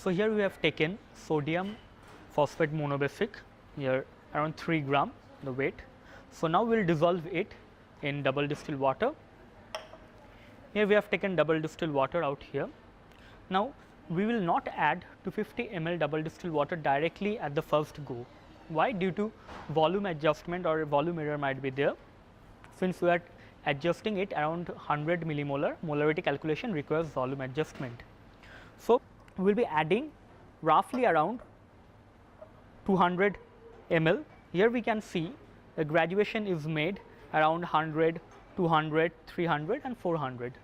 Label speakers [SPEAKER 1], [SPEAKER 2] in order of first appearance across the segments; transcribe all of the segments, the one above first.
[SPEAKER 1] So here we have taken sodium phosphate monobasic, here around 3 gram the weight. So now we will dissolve it in double distilled water. Here we have taken double distilled water out here. Now we will not add 250 ml double distilled water directly at the first go. Why? Due to volume adjustment or volume error might be there. Since we are adjusting it around 100 millimolar, molarity calculation requires volume adjustment. So we will be adding roughly around 200 ml. Here we can see the graduation is made around 100, 200, 300 and 400.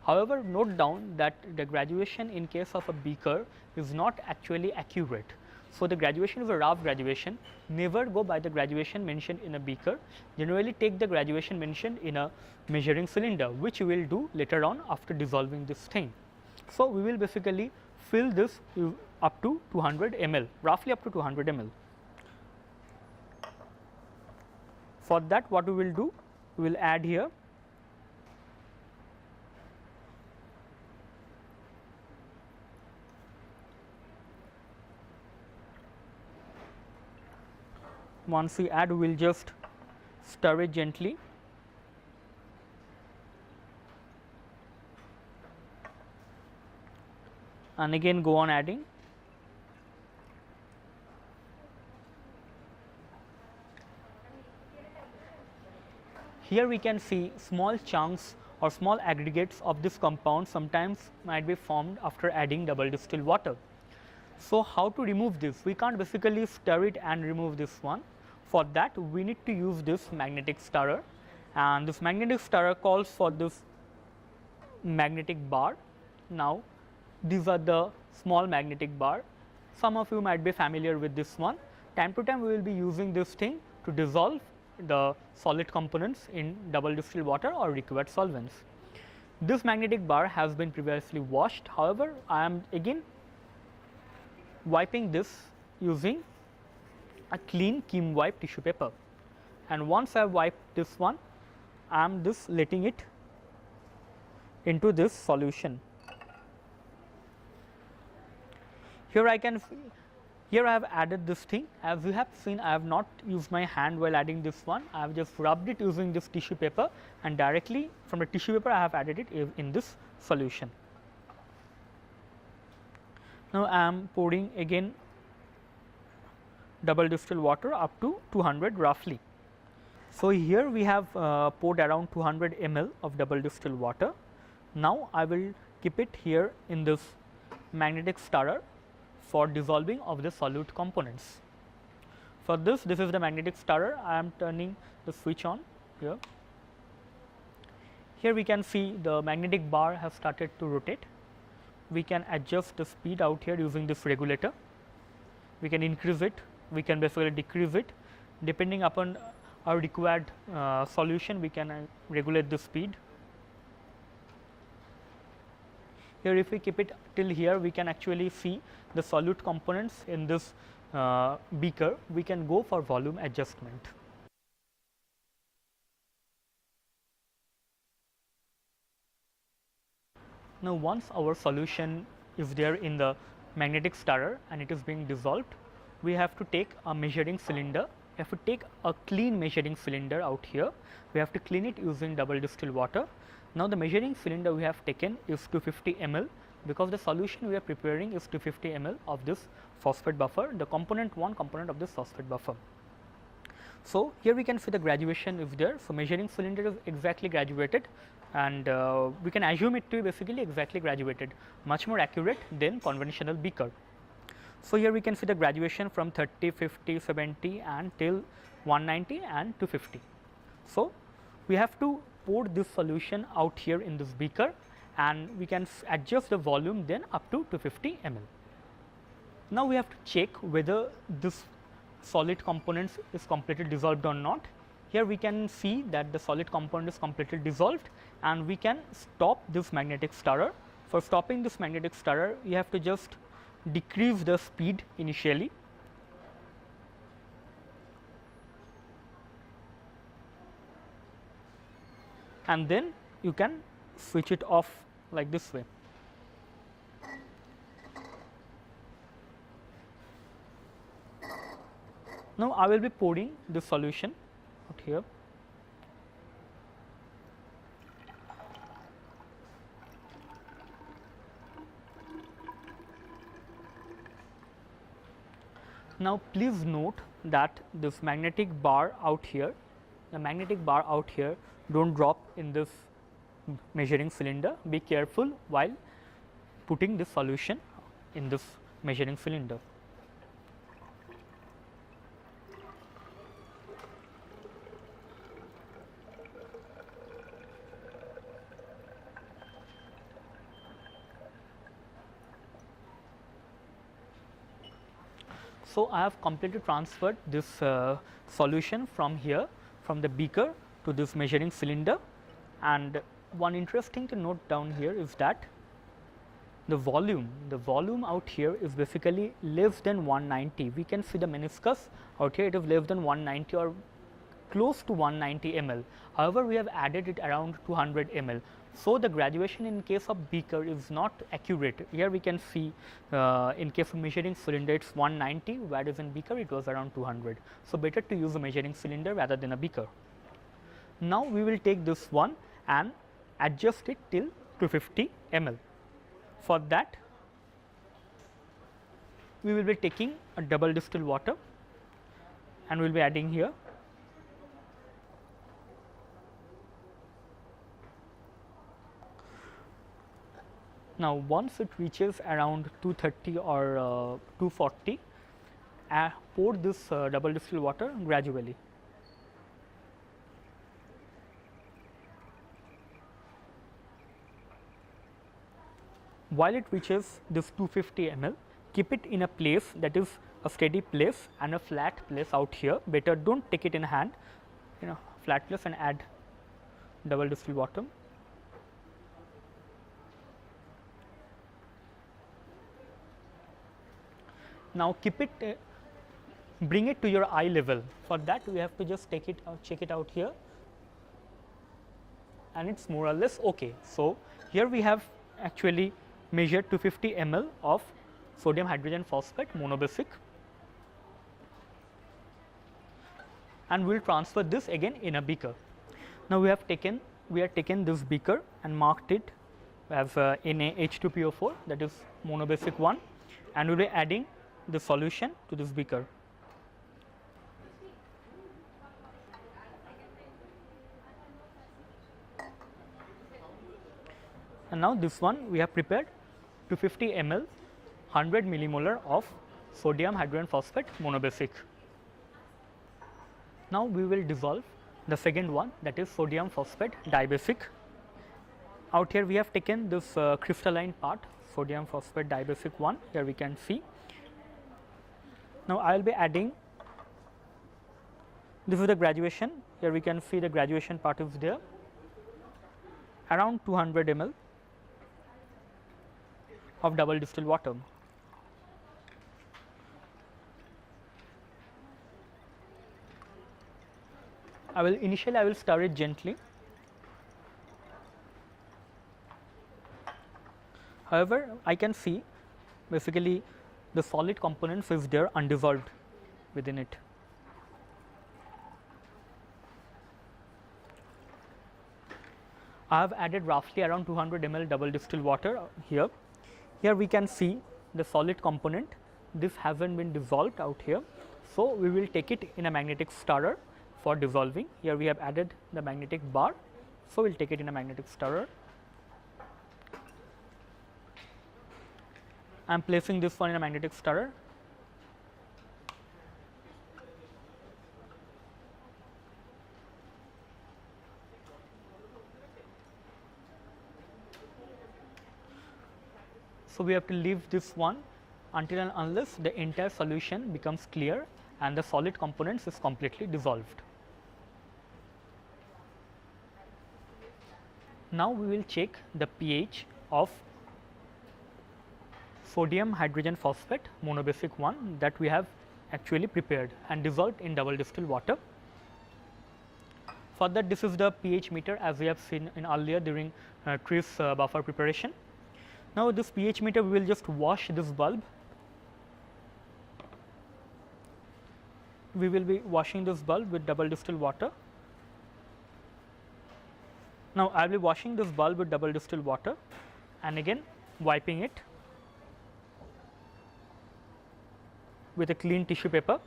[SPEAKER 1] However, note down that the graduation in case of a beaker is not actually accurate. So the graduation is a rough graduation. Never go by the graduation mentioned in a beaker. Generally take the graduation mentioned in a measuring cylinder, which we will do later on after dissolving this thing. So we will basically fill this up to 200 ml, roughly up to 200 ml. For that, what we will do, we will add here once we add, we will just stir it gently. And again go on adding. Here we can see small chunks or small aggregates of this compound sometimes might be formed after adding double distilled water. So how to remove this? We can't basically stir it and remove this one. For that, we need to use this magnetic stirrer, and this magnetic stirrer calls for this magnetic bar. Now these are the small magnetic bar. Some of you might be familiar with this one. Time to time we will be using this thing to dissolve the solid components in double distilled water or required solvents. This magnetic bar has been previously washed. However, I am again wiping this using a clean Kim wipe tissue paper, and once I have wiped this one, I am just letting it into this solution. Here I have added this thing. As you have seen, I have not used my hand while adding this one. I have just rubbed it using this tissue paper, and directly from the tissue paper I have added it in this solution. Now I am pouring again double distilled water up to 200 roughly. So here we have poured around 200 ml of double distilled water. Now I will keep it here in this magnetic stirrer for dissolving of the solute components. For this is the magnetic stirrer. I am turning the switch on here. Here we can see the magnetic bar has started to rotate. We can adjust the speed out here using this regulator. We can increase it, we can basically decrease it depending upon our required solution. We can regulate the speed. Here if we keep it till here, we can actually see the solute components in this beaker. We can go for volume adjustment. Now once our solution is there in the magnetic stirrer and it is being dissolved, we have to take a measuring cylinder. We have to take a clean measuring cylinder out here. We have to clean it using double distilled water. Now the measuring cylinder we have taken is 250 ml, because the solution we are preparing is 250 ml of this phosphate buffer, the one component of this phosphate buffer. So here we can see the graduation is there. So measuring cylinder is exactly graduated, and we can assume it to be basically exactly graduated, much more accurate than conventional beaker. So here we can see the graduation from 30, 50, 70 and till 190 and 250. So we have to pour this solution out here in this beaker, and we can adjust the volume then up to 250 ml. Now we have to check whether this solid components is completely dissolved or not. Here we can see that the solid component is completely dissolved, and we can stop this magnetic stirrer. For stopping this magnetic stirrer, you have to just decrease the speed initially, and then you can switch it off like this way. Now I will be pouring the solution out here. Now please note that this magnetic bar out here, the magnetic bar out here don't drop in this measuring cylinder. Be careful while putting this solution in this measuring cylinder. So I have completely transferred this solution from here, from the beaker to this measuring cylinder, and one interesting to note down here is that the volume out here is basically less than 190. We can see the meniscus out here, it is less than 190 or close to 190 ml. However, we have added it around 200 ml. So the graduation in case of beaker is not accurate. Here we can see in case of measuring cylinder it's 190, whereas in beaker it was around 200. So better to use a measuring cylinder rather than a beaker. Now we will take this one and adjust it till 250 ml. For that we will be taking a double distilled water and we will be adding here. Now once it reaches around 230 or 240, pour this double distilled water gradually. While it reaches this 250 ml, keep it in a place that is a steady place and a flat place out here. Better don't take it in hand, flat place, and add double distilled water. Now keep it, bring it to your eye level. For that we have to just take it out, check it out here, and it's more or less okay. So here we have actually measured 250 ml of sodium hydrogen phosphate monobasic, and we will transfer this again in a beaker. Now we have taken this beaker and marked it as NaH2PO4, that is monobasic 1, and we will be adding the solution to this beaker. And now this one we have prepared 250 ml 100 millimolar of sodium hydrogen phosphate monobasic. Now we will dissolve the second one, that is sodium phosphate dibasic. Out here we have taken this crystalline part, sodium phosphate dibasic 1, here we can see. Now I will be adding, this is the graduation, here we can see the graduation part is there, around 200 ml of double distilled water. Initially I will stir it gently. However, I can see basically the solid components is there undissolved within it. I have added roughly around 200 ml double distilled water here. Here we can see the solid component, this hasn't been dissolved out here. So we will take it in a magnetic stirrer for dissolving. Here we have added the magnetic bar, so we will take it in a magnetic stirrer. I am placing this one in a magnetic stirrer. So we have to leave this one until and unless the entire solution becomes clear and the solid components is completely dissolved. Now we will check the pH of sodium hydrogen phosphate monobasic 1 that we have actually prepared and dissolved in double distilled water. For that, this is the pH meter as we have seen in earlier during Chris buffer preparation. Now this pH meter, we will just wash this bulb we will be washing this bulb with double distilled water. Now I will be washing this bulb with double distilled water and again wiping it with a clean tissue paper.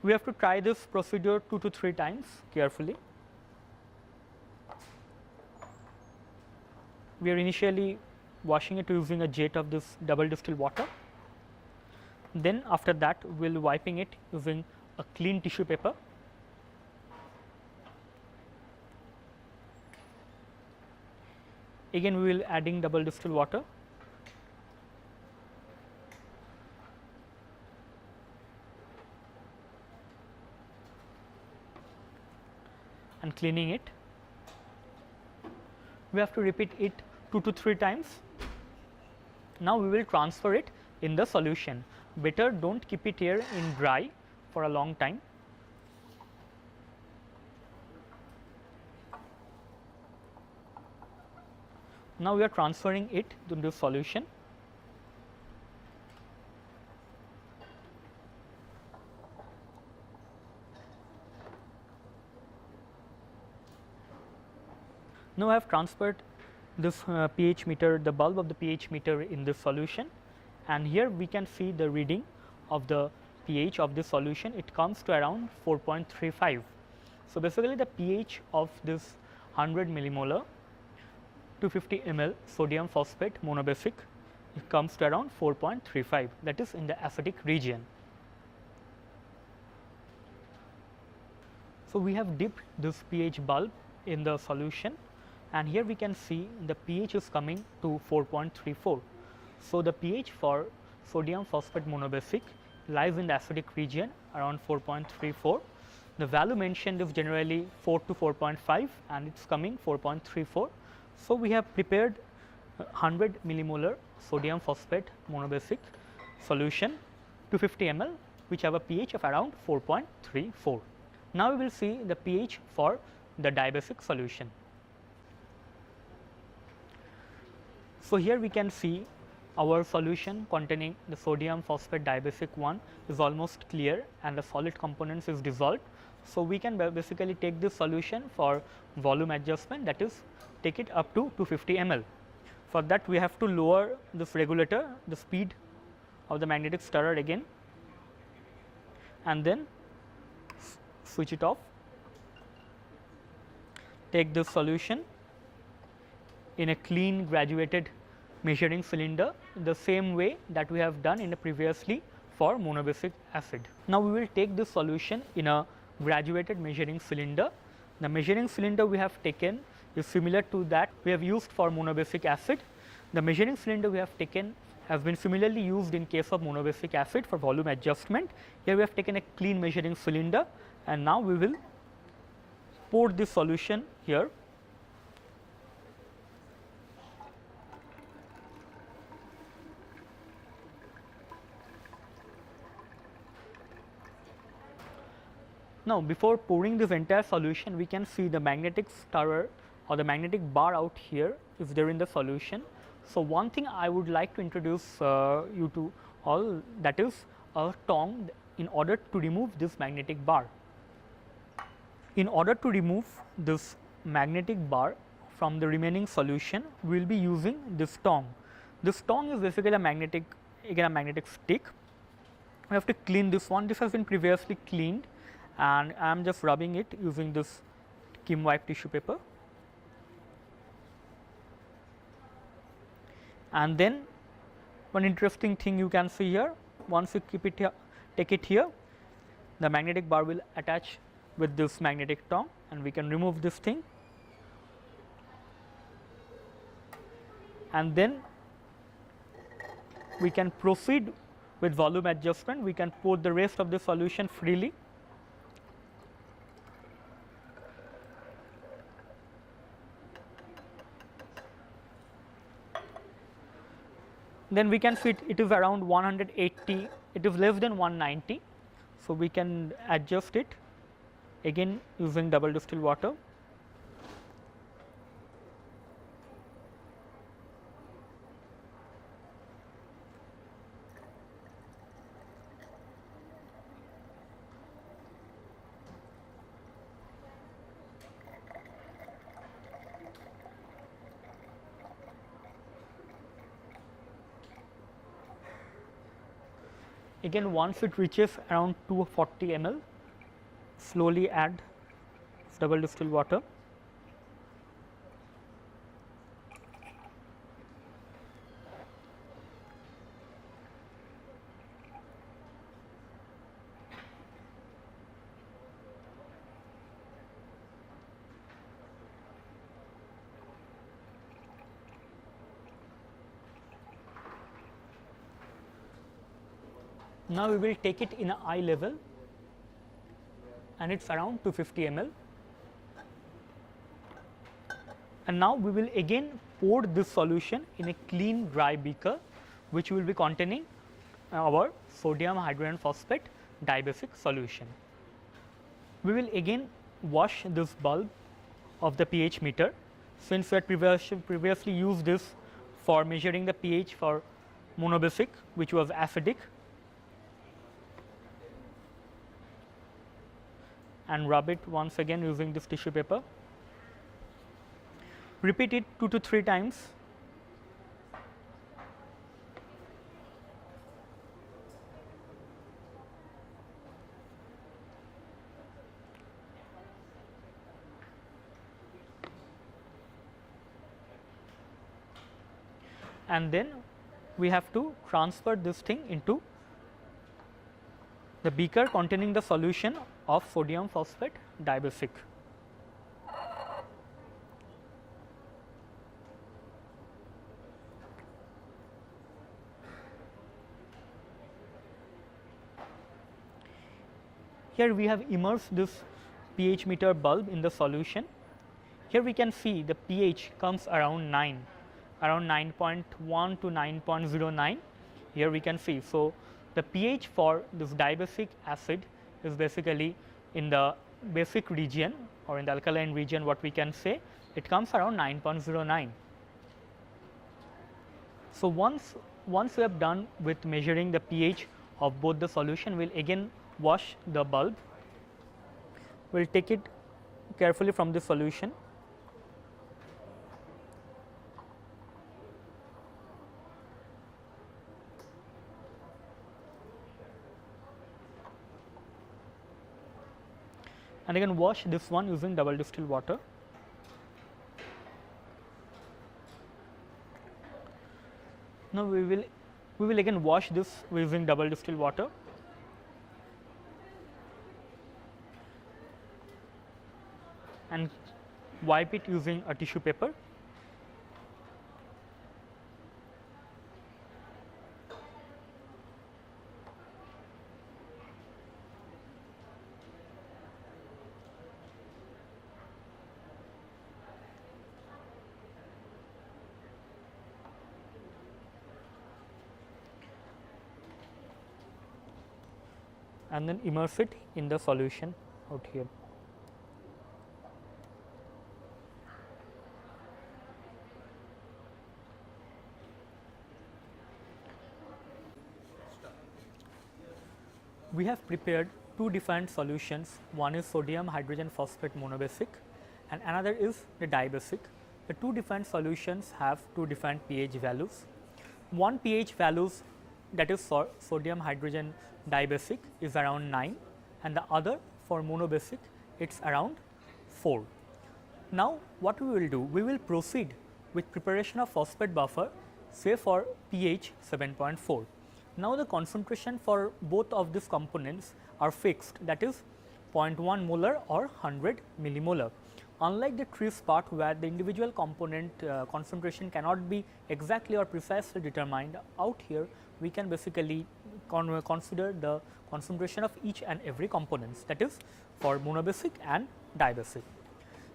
[SPEAKER 1] We have to try this procedure 2 to 3 times carefully. We are initially washing it using a jet of this double distilled water. Then after that we will be wiping it using a clean tissue paper. Again we will adding double distilled water. And cleaning it. We have to repeat it 2 to 3 times. Now we will transfer it in the solution. Better don't keep it here in dry for a long time. Now we are transferring it to the solution. Now I have transferred this pH meter, the bulb of the pH meter in this solution, and here we can see the reading of the pH of this solution. It comes to around 4.35. So basically the pH of this 100 millimolar 250 ml sodium phosphate monobasic, it comes to around 4.35, that is in the acidic region. So we have dipped this pH bulb in the solution, and here we can see the pH is coming to 4.34. So the pH for sodium phosphate monobasic lies in the acidic region around 4.34. The value mentioned is generally 4 to 4.5 and it's coming 4.34. So we have prepared 100 millimolar sodium phosphate monobasic solution 250 ml which have a pH of around 4.34. Now we will see the pH for the dibasic solution. So here we can see our solution containing the sodium phosphate dibasic 1 is almost clear and the solid components is dissolved. So we can basically take this solution for volume adjustment, that is take it up to 250 ml. For that we have to lower this regulator, the speed of the magnetic stirrer again, and then switch it off. Take this solution in a clean graduated measuring cylinder the same way that we have done in the previously for monobasic acid. Now we will take this solution in a graduated measuring cylinder. The measuring cylinder we have taken is similar to that we have used for monobasic acid. The measuring cylinder we have taken has been similarly used in case of monobasic acid for volume adjustment. Here we have taken a clean measuring cylinder, and now we will pour this solution here. Now before pouring this entire solution, we can see the magnetic stirrer or the magnetic bar out here is there in the solution. So one thing I would like to introduce you to all, that is a tong in order to remove this magnetic bar. In order to remove this magnetic bar from the remaining solution, we will be using this tong. This tong is basically a magnetic, again a magnetic stick. We have to clean this one. This has been previously cleaned, and I am just rubbing it using this Kim wipe tissue paper. And then one interesting thing you can see here, once you keep it here, take it here, the magnetic bar will attach with this magnetic tong, and we can remove this thing. And then we can proceed with volume adjustment. We can pour the rest of the solution freely. Then we can see it is around 180, it is less than 190. So we can adjust it again using double distilled water. Again, once it reaches around 240 ml, slowly add double distilled water. Now we will take it in a eye level, and it's around 250 ml. And now we will again pour this solution in a clean dry beaker, which will be containing our sodium hydrogen phosphate dibasic solution. We will again wash this bulb of the pH meter, since we had previously used this for measuring the pH for monobasic, which was acidic, and rub it once again using this tissue paper. Repeat it 2 to 3 times. And then we have to transfer this thing into the beaker containing the solution of sodium phosphate dibasic. Here we have immersed this pH meter bulb in the solution. Here we can see the pH comes around 9, around 9.1 to 9.09. Here we can see. So, the pH for this dibasic acid is basically in the basic region, or in the alkaline region, what we can say, it comes around 9.09. So, once we have done with measuring the pH of both the solution, we will again wash the bulb. We will take it carefully from the solution. And again wash this one using double distilled water. Now we will again wash this using double distilled water. And wipe it using a tissue paper. And then immerse it in the solution out here. We have prepared two different solutions. One is sodium hydrogen phosphate monobasic and another is the dibasic. The two different solutions have two different pH values. One pH values, that is for sodium hydrogen dibasic, is around 9, and the other for monobasic, it is around 4. Now what we will do, we will proceed with preparation of phosphate buffer, say for pH 7.4. Now the concentration for both of these components are fixed, that is 0.1 molar or 100 millimolar. Unlike the trees part where the individual component concentration cannot be exactly or precisely determined, out here we can basically consider the concentration of each and every components, that is for monobasic and dibasic.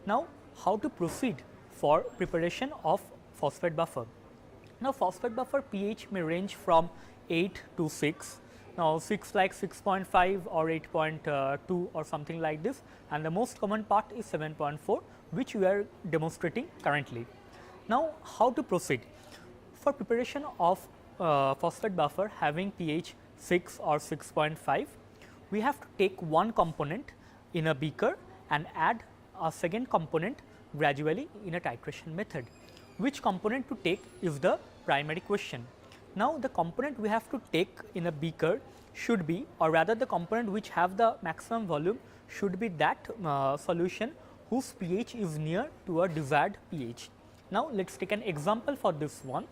[SPEAKER 1] Now how to proceed for preparation of phosphate buffer? Now phosphate buffer pH may range from 8 to 6. Now 6 like 6.5 or 8.2 or something like this, and the most common part is 7.4, which we are demonstrating currently. Now how to proceed? For preparation of phosphate buffer having pH 6 or 6.5, we have to take one component in a beaker and add a second component gradually in a titration method. Which component to take is the primary question. Now, the component we have to take in a beaker should be, or rather the component which have the maximum volume should be that solution whose pH is near to a desired pH. Now, let us take an example for this one.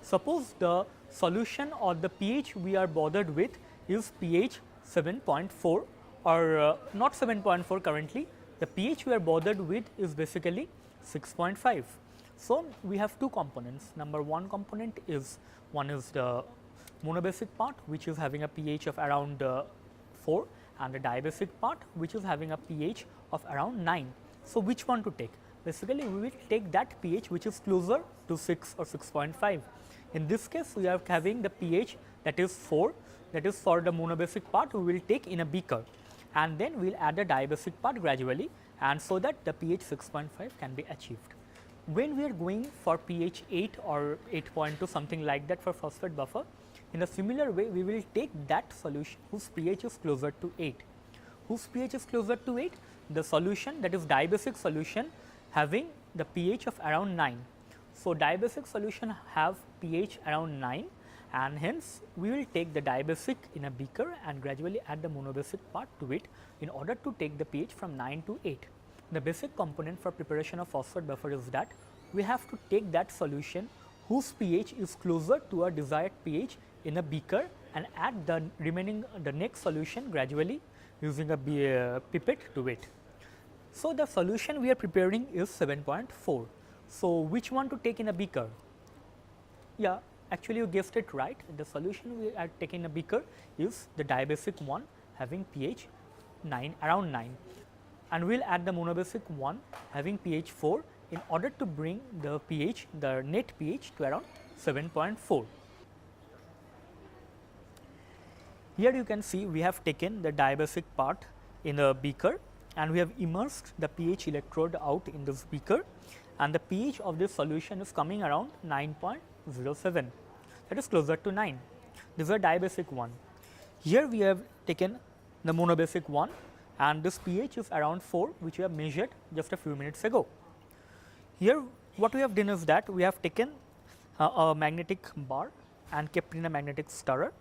[SPEAKER 1] Suppose the solution or the pH we are bothered with is pH 7.4 or not 7.4 currently, the pH we are bothered with is basically 6.5. So, we have two components. Number one component is the monobasic part which is having a pH of around 4 and the diabasic part which is having a pH of around 9. So, which one to take? Basically, we will take that pH which is closer to 6 or 6.5. In this case, we are having the pH that is 4, that is for the monobasic part we will take in a beaker, and then we will add the diabasic part gradually, and so that the pH 6.5 can be achieved. When we are going for pH 8 or 8.2 something like that for phosphate buffer, in a similar way we will take that solution whose pH is closer to 8. Whose pH is closer to 8? The solution, that is diabasic solution having the pH of around 9. So, diabasic solution have pH around 9, and hence we will take the diabasic in a beaker and gradually add the monobasic part to it in order to take the pH from 9 to 8. The basic component for preparation of phosphate buffer is that we have to take that solution whose pH is closer to a desired pH in a beaker and add the remaining the next solution gradually using a pipette to it. So, the solution we are preparing is 7.4. So, which one to take in a beaker? Yeah, actually you guessed it right. The solution we are taking in a beaker is the diabasic one having pH 9, around 9, and we will add the monobasic one having pH 4 in order to bring the pH, the net pH to around 7.4. Here you can see we have taken the diabasic part in a beaker and we have immersed the pH electrode out in this beaker, and the pH of this solution is coming around 9.07, that is closer to 9. This is a diabasic one. Here we have taken the monobasic one and this pH is around 4 which we have measured just a few minutes ago. Here what we have done is that we have taken a magnetic bar and kept in a magnetic stirrer.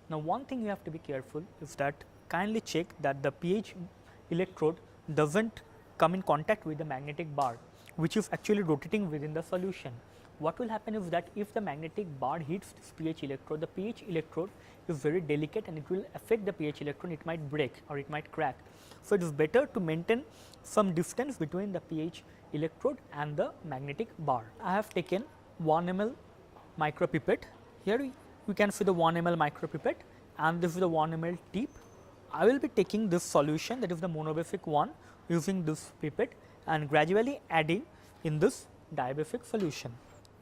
[SPEAKER 1] Now, one thing you have to be careful is that kindly check that the pH electrode does not come in contact with the magnetic bar which is actually rotating within the solution. What will happen is that if the magnetic bar hits this pH electrode, the pH electrode is very delicate and it will affect the pH electrode, it might break or it might crack. So, it is better to maintain some distance between the pH electrode and the magnetic bar. I have taken 1 ml micropipette. Here you can see the 1 ml micropipette and this is the 1 ml tip. I will be taking this solution, that is the monobasic one, using this pipette and gradually adding in this diabasic solution.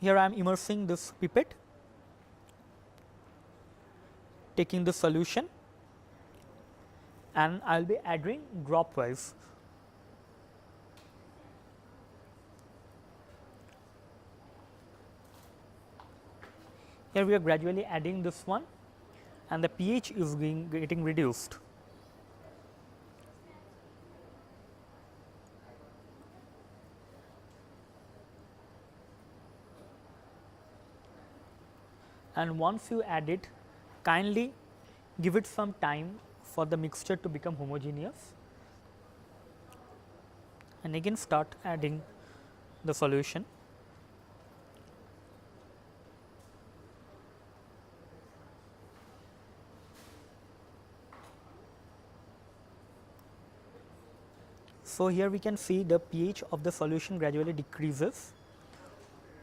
[SPEAKER 1] Here I am immersing this pipette, taking the solution, and I will be adding dropwise. Here we are gradually adding this one and the pH is getting reduced. And once you add it, kindly give it some time for the mixture to become homogeneous, and again start adding the solution. So, here we can see the pH of the solution gradually decreases.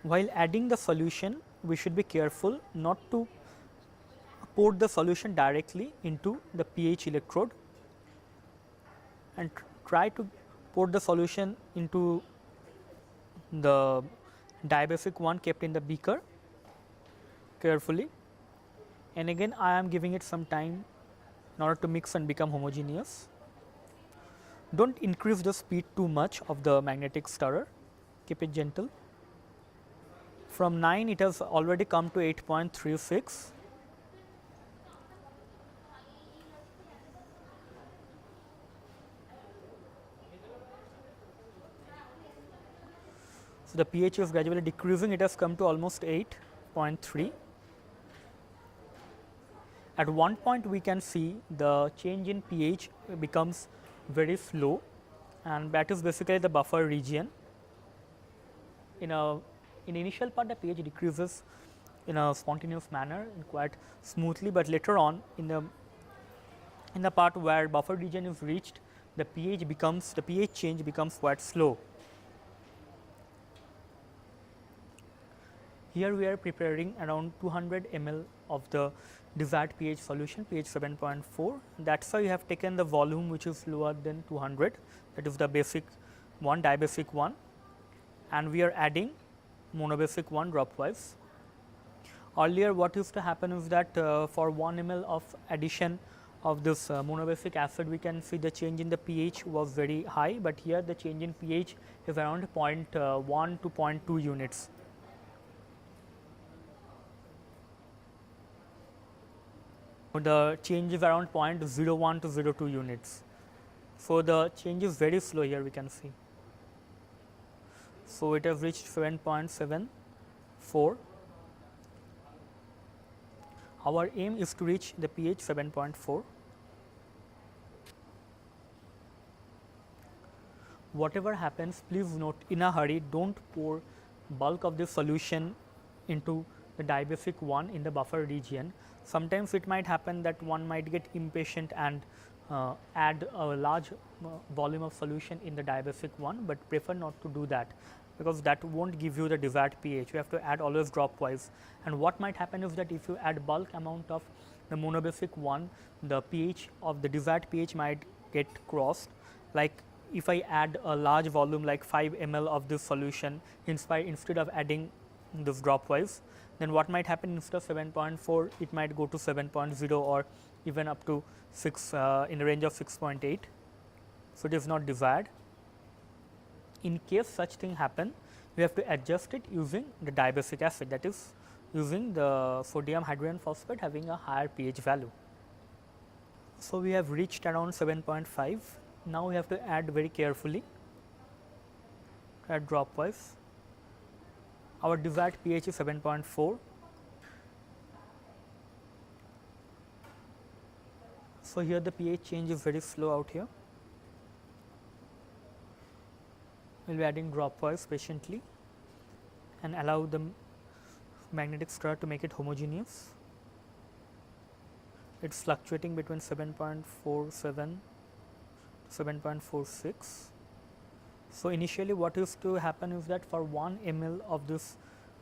[SPEAKER 1] While adding the solution, we should be careful not to pour the solution directly into the pH electrode and try to pour the solution into the diabasic one kept in the beaker carefully, and again I am giving it some time in order to mix and become homogeneous. Do not increase the speed too much of the magnetic stirrer, keep it gentle. From 9 it has already come to 8.36. So, the pH is gradually decreasing, it has come to almost 8.3. At one point we can see the change in pH becomes very slow, and that is basically the buffer region. In initial part the pH decreases in a spontaneous manner and quite smoothly, but later on in the part where buffer region is reached, the pH change becomes quite slow. Here we are preparing around 200 ml of the desired pH solution, pH 7.4. That is why we have taken the volume which is lower than 200, that is the basic one, dibasic one, and we are adding monobasic one dropwise. Earlier what used to happen is that for 1 ml of addition of this monobasic acid, we can see the change in the pH was very high, but here the change in pH is around 0.1 to 0.2 units. The change is around 0.01 to 0.2 units. So the change is very slow here, we can see. So it has reached 7.74. Our aim is to reach the pH 7.4. Whatever happens, please note, in a hurry, don't pour bulk of the solution into the dibasic one in the buffer region. Sometimes it might happen that one might get impatient and add a large volume of solution in the dibasic one, but prefer not to do that, because that won't give you the desired pH. You have to add always dropwise. And what might happen is that if you add bulk amount of the monobasic one, the pH of the desired pH might get crossed. Like if I add a large volume like 5 ml of this solution instead of adding this dropwise, then what might happen, instead of 7.4 it might go to 7.0 or even up to 6 in the range of 6.8. So it is not desired. In case such thing happen, we have to adjust it using the dibasic acid, that is using the sodium hydrogen phosphate having a higher pH value. So we have reached around 7.5. Now we have to add very carefully, add dropwise. Our desired pH is 7.4. So here the pH change is very slow out here. We will be adding dropwise patiently and allow the magnetic stir to make it homogeneous. It is fluctuating between 7.47 to 7.46. So initially what used to happen is that for 1 ml of this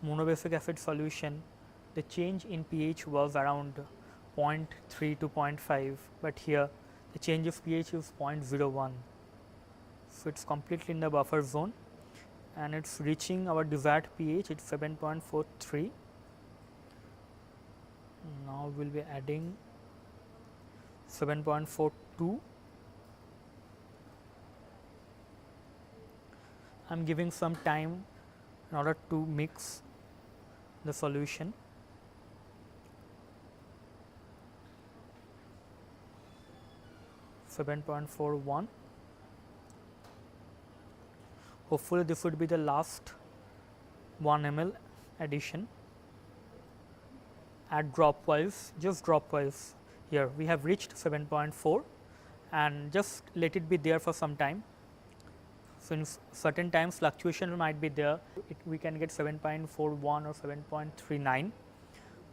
[SPEAKER 1] monobasic acid solution, the change in pH was around 0.3 to 0.5, but here the change of pH is 0.01. So it is completely in the buffer zone and it is reaching our desired pH, it is 7.43. Now we will be adding 7.42. I am giving some time in order to mix the solution. .41. Hopefully this would be the last 1 ml addition. Add dropwise, just dropwise. Here we have reached 7.4 and just let it be there for some time. Since certain times fluctuation might be there, we can get 7.41 or 7.39.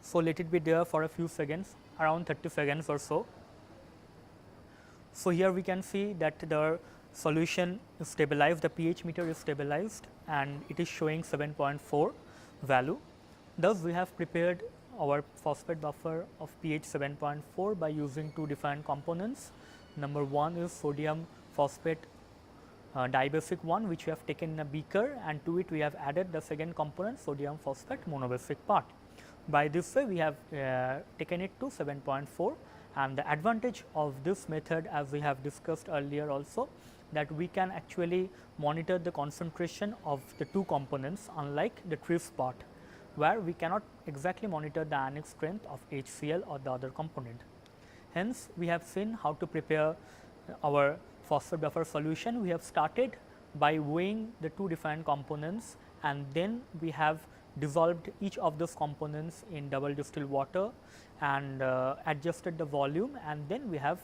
[SPEAKER 1] So let it be there for a few seconds, around 30 seconds or so. So here we can see that the solution is stabilized, the pH meter is stabilized and it is showing 7.4 value. Thus we have prepared our phosphate buffer of pH 7.4 by using two different components. Number one is sodium phosphate dibasic one, which we have taken in a beaker, and to it we have added the second component, sodium phosphate monobasic part. By this way we have taken it to 7.4, and the advantage of this method, as we have discussed earlier also, that we can actually monitor the concentration of the two components, unlike the TRIPS part where we cannot exactly monitor the ionic strength of HCl or the other component. Hence we have seen how to prepare our phosphate buffer solution. We have started by weighing the two different components, and then we have dissolved each of those components in double distilled water and adjusted the volume, and then we have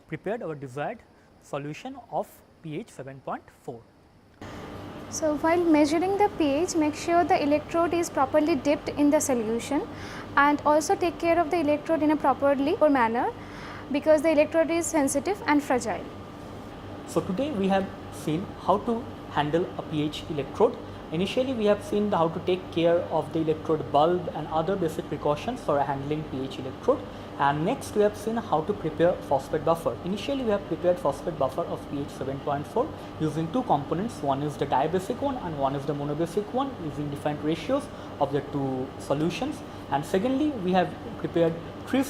[SPEAKER 1] prepared our desired solution of pH 7.4.
[SPEAKER 2] So while measuring the pH, make sure the electrode is properly dipped in the solution, and also take care of the electrode in a properly manner, because the electrode is sensitive and fragile.
[SPEAKER 1] So today we have seen how to handle a pH electrode. Initially we have seen how to take care of the electrode bulb and other basic precautions for handling pH electrode, and next we have seen how to prepare phosphate buffer. Initially we have prepared phosphate buffer of pH 7.4 using two components, one is the diabasic one and one is the monobasic one, using different ratios of the two solutions. And secondly we have prepared three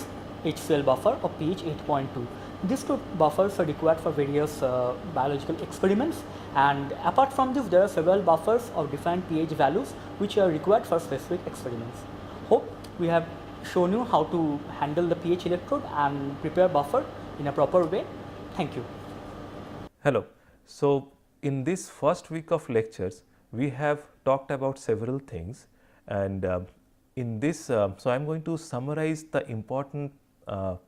[SPEAKER 1] HCl buffer of pH 8.2. These two buffers are required for various biological experiments, and apart from this there are several buffers of different pH values which are required for specific experiments. Hope we have shown you how to handle the pH electrode and prepare buffer in a proper way. Thank you.
[SPEAKER 3] Hello. So in this first week of lectures we have talked about several things, and in this so I am going to summarize the important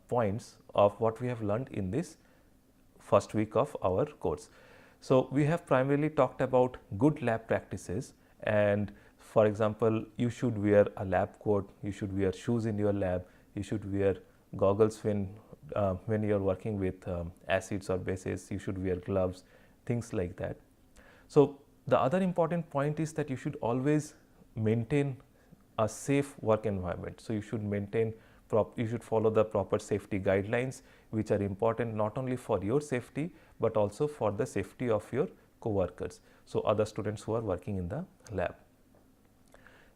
[SPEAKER 3] points of what we have learned in this first week of our course. So we have primarily talked about good lab practices, and for example, you should wear a lab coat, you should wear shoes in your lab, you should wear goggles when you are working with acids or bases, you should wear gloves, things like that. So the other important point is that you should always maintain a safe work environment. So you should you should follow the proper safety guidelines, which are important not only for your safety but also for the safety of your co-workers, so other students who are working in the lab.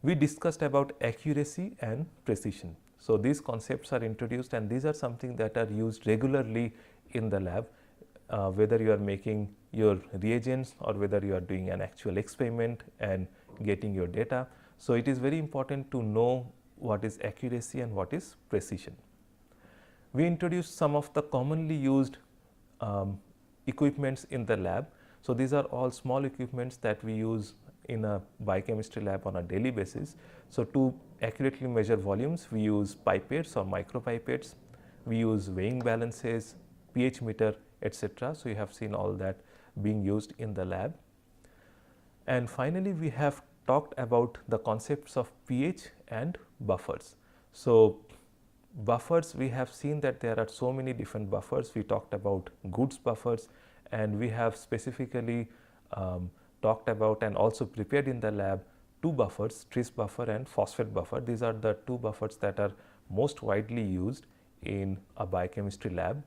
[SPEAKER 3] We discussed about accuracy and precision. So these concepts are introduced, and these are something that are used regularly in the lab, whether you are making your reagents or whether you are doing an actual experiment and getting your data. So it is very important to know what is accuracy and what is precision. We introduced some of the commonly used equipments in the lab. So these are all small equipments that we use in a biochemistry lab on a daily basis. So to accurately measure volumes, we use pipettes or micropipettes, we use weighing balances, pH meter, etc. So you have seen all that being used in the lab. And finally, we have talked about the concepts of pH and buffers. So buffers, we have seen that there are so many different buffers. We talked about goods buffers, and we have specifically talked about and also prepared in the lab two buffers, tris buffer and phosphate buffer. These are the two buffers that are most widely used in a biochemistry lab.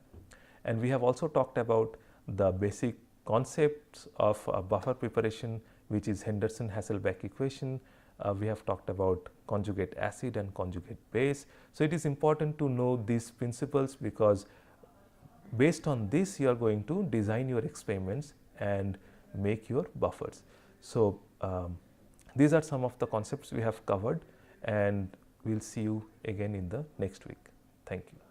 [SPEAKER 3] And we have also talked about the basic concepts of buffer preparation, which is Henderson-Hasselbalch equation. We have talked about conjugate acid and conjugate base. So it is important to know these principles, because based on this you are going to design your experiments and make your buffers. So these are some of the concepts we have covered, and we will see you again in the next week. Thank you.